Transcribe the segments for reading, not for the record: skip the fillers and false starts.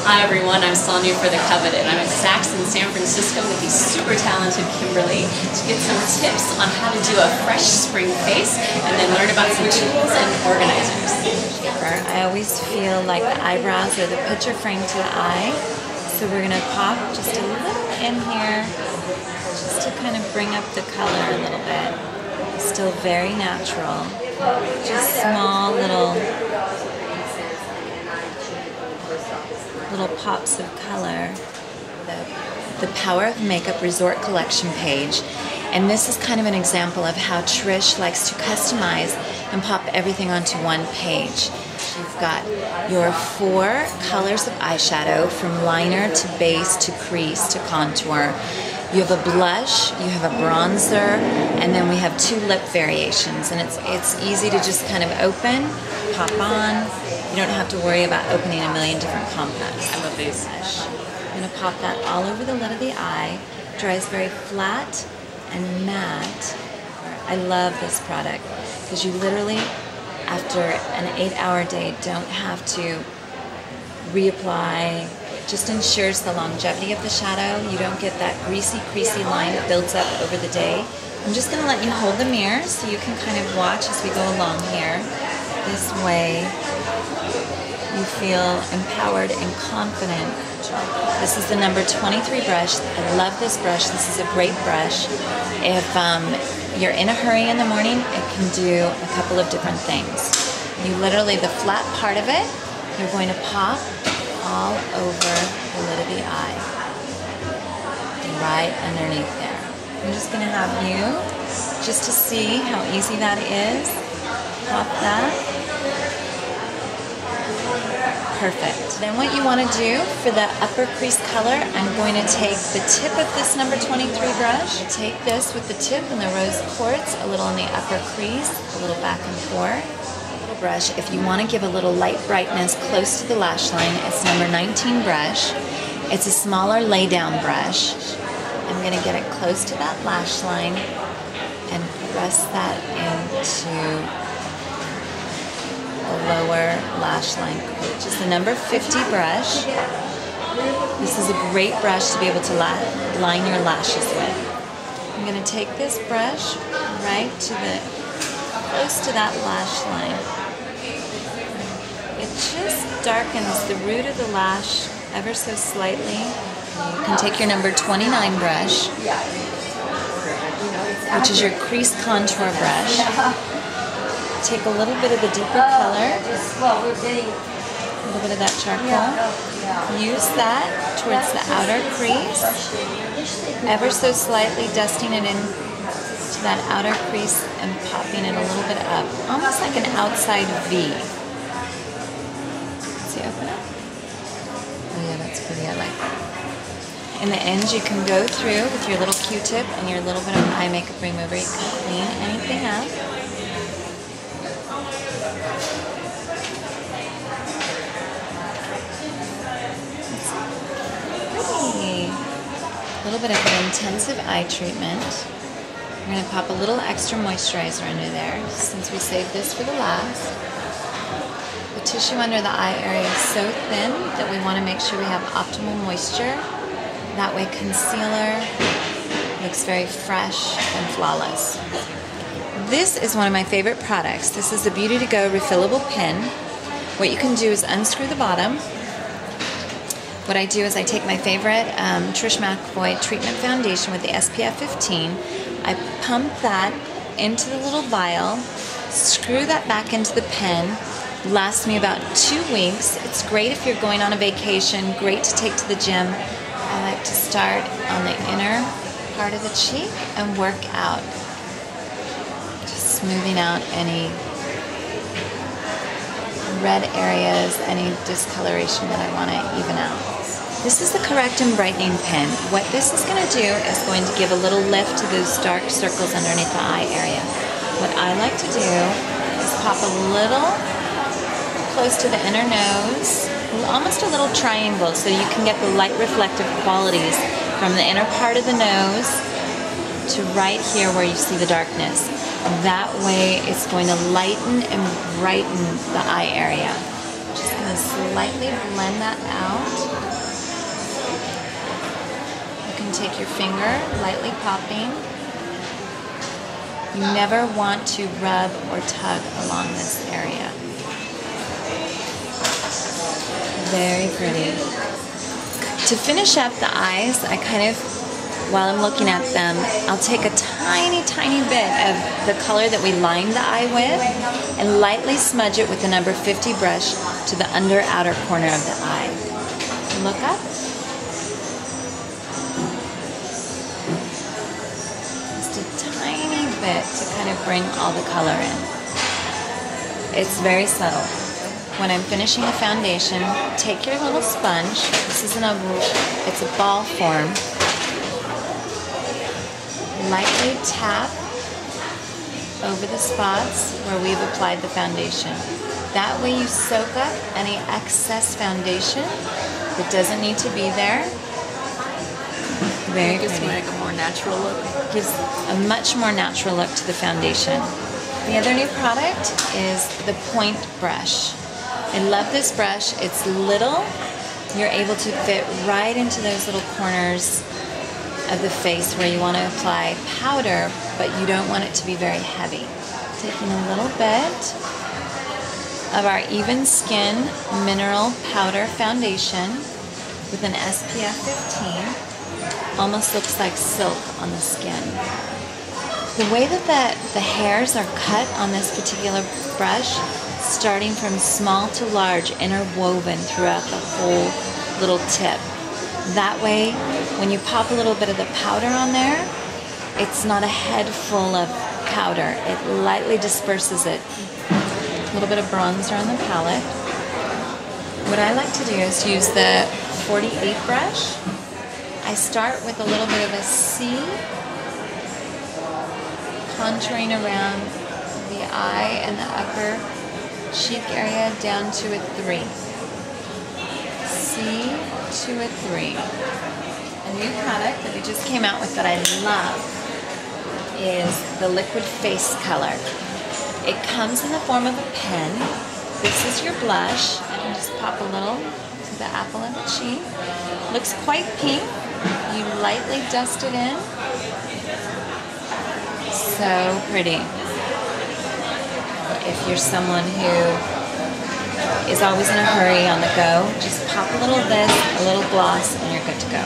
Hi everyone, I'm Sonia for The Coveted. I'm at Saks in San Francisco with the super talented Kimberly to get some tips on how to do a fresh spring face and then learn about some tools and organizers. I always feel like the eyebrows are the picture frame to the eye, so we're going to pop just a little in here just to kind of bring up the color a little bit. Still very natural, just small little pops of color. The Power of Makeup Resort Collection page, and this is kind of an example of how Trish likes to customize and pop everything onto one page. You've got your 4 colors of eyeshadow, from liner to base to crease to contour. You have a blush, you have a bronzer, and then we have 2 lip variations, and it's easy to just kind of open, pop on. You don't have to worry about opening a million different compacts. I love these. I'm going to pop that all over the lid of the eye. Dries very flat and matte. I love this product because you literally, after an 8-hour day, don't have to reapply. Just ensures the longevity of the shadow. You don't get that greasy, creasy line that builds up over the day. I'm just going to let you hold the mirror so you can kind of watch as we go along here. This way you feel empowered and confident. This is the number 23 brush. I love this brush. This is a great brush. If you're in a hurry in the morning, it can do a couple of different things. You literally, the flat part of it, you're going to pop all over the lid of the eye, right underneath there. I'm just going to have you, just to see how easy that is, pop that. Perfect. Then what you want to do for the upper crease color, I'm going to take the tip of this number 23 brush, take this with the tip and the rose quartz, a little in the upper crease, a little back and forth. Brush, if you want to give a little light brightness close to the lash line, it's number 19 brush. It's a smaller lay down brush. I'm going to get it close to that lash line and press that into the lower lash line. Which is the number 50 brush. This is a great brush to be able to line your lashes with. I'm going to take this brush right to close to that lash line. It just darkens the root of the lash ever so slightly. You can take your number 29 brush, which is your crease contour brush. Take a little bit of the deeper color, a little bit of that charcoal. Use that towards the outer crease, ever so slightly dusting it in to that outer crease and popping it a little bit up, almost like an outside V. See, open up. Oh yeah, that's pretty. I like that. In the end, you can go through with your little Q-tip and your little bit of eye makeup remover. You can clean anything up. Pretty. A little bit of an intensive eye treatment. We're going to pop a little extra moisturizer under there since we saved this for the last. The tissue under the eye area is so thin that we want to make sure we have optimal moisture. That way concealer looks very fresh and flawless. This is one of my favorite products. This is the Beauty to Go refillable pen. What you can do is unscrew the bottom. What I do is I take my favorite Trish McEvoy treatment foundation with the SPF 15. I pump that into the little vial, screw that back into the pen. Lasts me about 2 weeks. It's great if you're going on a vacation, great to take to the gym. I like to start on the inner part of the cheek and work out. Just smoothing out any red areas, any discoloration that I want to even out. This is the Correct and Brightening Pen. What this is going to do is going to give a little lift to those dark circles underneath the eye area. What I like to do is pop a little close to the inner nose, almost a little triangle, so you can get the light reflective qualities from the inner part of the nose to right here where you see the darkness. That way it's going to lighten and brighten the eye area. Just gonna slightly blend that out. You can take your finger, lightly popping. You never want to rub or tug along this area. Very pretty. To finish up the eyes, I kind of, while I'm looking at them, I'll take a tiny, tiny bit of the color that we lined the eye with and lightly smudge it with the number 50 brush to the under outer corner of the eye. Look up. Just a tiny bit to kind of bring all the color in. It's very subtle. When I'm finishing the foundation, take your little sponge. This isn't it's a ball form. Lightly tap over the spots where we've applied the foundation. That way you soak up any excess foundation that doesn't need to be there. Very pretty. Gives like a more natural look. Gives a much more natural look to the foundation. The other new product is the point brush. I love this brush. It's little. You're able to fit right into those little corners of the face where you want to apply powder, but you don't want it to be very heavy. Taking a little bit of our Even Skin Mineral Powder Foundation with an SPF 15. Almost looks like silk on the skin. The way that the hairs are cut on this particular brush, starting from small to large, interwoven throughout the whole little tip. That way, when you pop a little bit of the powder on there, it's not a head full of powder. It lightly disperses it. A little bit of bronzer on the palette. What I like to do is use the 48 brush. I start with a little bit of a C, contouring around the eye and the upper cheek area down to a 3. C to a 3. A new product that we just came out with that I love is the liquid face color. It comes in the form of a pen. This is your blush. I can just pop a little to the apple of the cheek. Looks quite pink. You lightly dust it in. So pretty. If you're someone who is always in a hurry on the go, just pop a little of this, a little gloss, and you're good to go.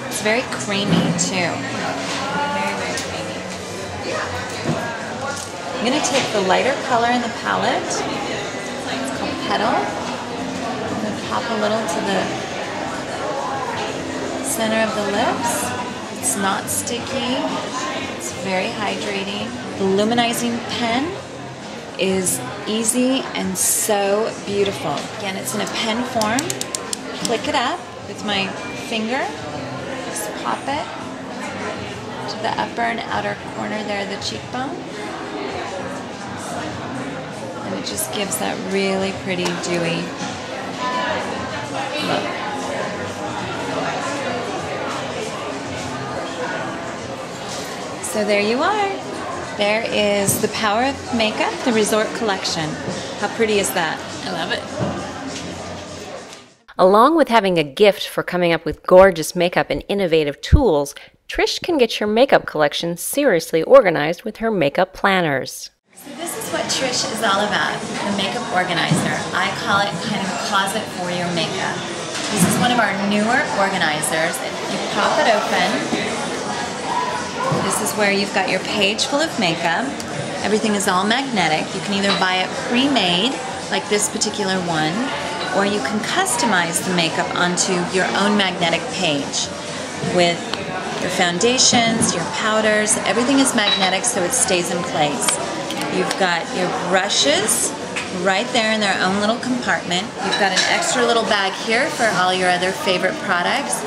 It's very creamy too. Very, very creamy. I'm going to take the lighter color in the palette. It's called Petal. I'm going to pop a little to the center of the lips. It's not sticky. It's very hydrating. The luminizing pen is easy and so beautiful. Again, it's in a pen form. Click it up with my finger. Just pop it to the upper and outer corner there of the cheekbone. And it just gives that really pretty dewy look. So there you are. There is the Power of Makeup, the Resort Collection. How pretty is that? I love it. Along with having a gift for coming up with gorgeous makeup and innovative tools, Trish can get your makeup collection seriously organized with her makeup planners. So this is what Trish is all about, the makeup organizer. I call it kind of a closet for your makeup. This is one of our newer organizers. You pop it open. This is where you've got your page full of makeup. Everything is all magnetic. You can either buy it pre-made, like this particular one, or you can customize the makeup onto your own magnetic page with your foundations, your powders. Everything is magnetic so it stays in place. You've got your brushes right there in their own little compartment. You've got an extra little bag here for all your other favorite products.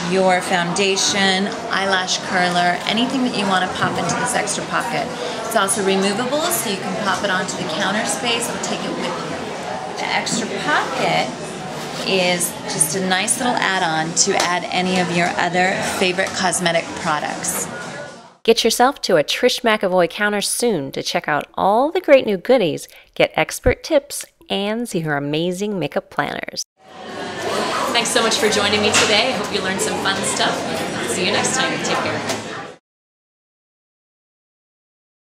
Your foundation, eyelash curler, anything that you want to pop into this extra pocket. It's also removable, so you can pop it onto the counter space or take it with you. The extra pocket is just a nice little add-on to add any of your other favorite cosmetic products. Get yourself to a Trish McEvoy counter soon to check out all the great new goodies, get expert tips, and see her amazing makeup planners. Thanks so much for joining me today. I hope you learned some fun stuff. See you next time. Take care.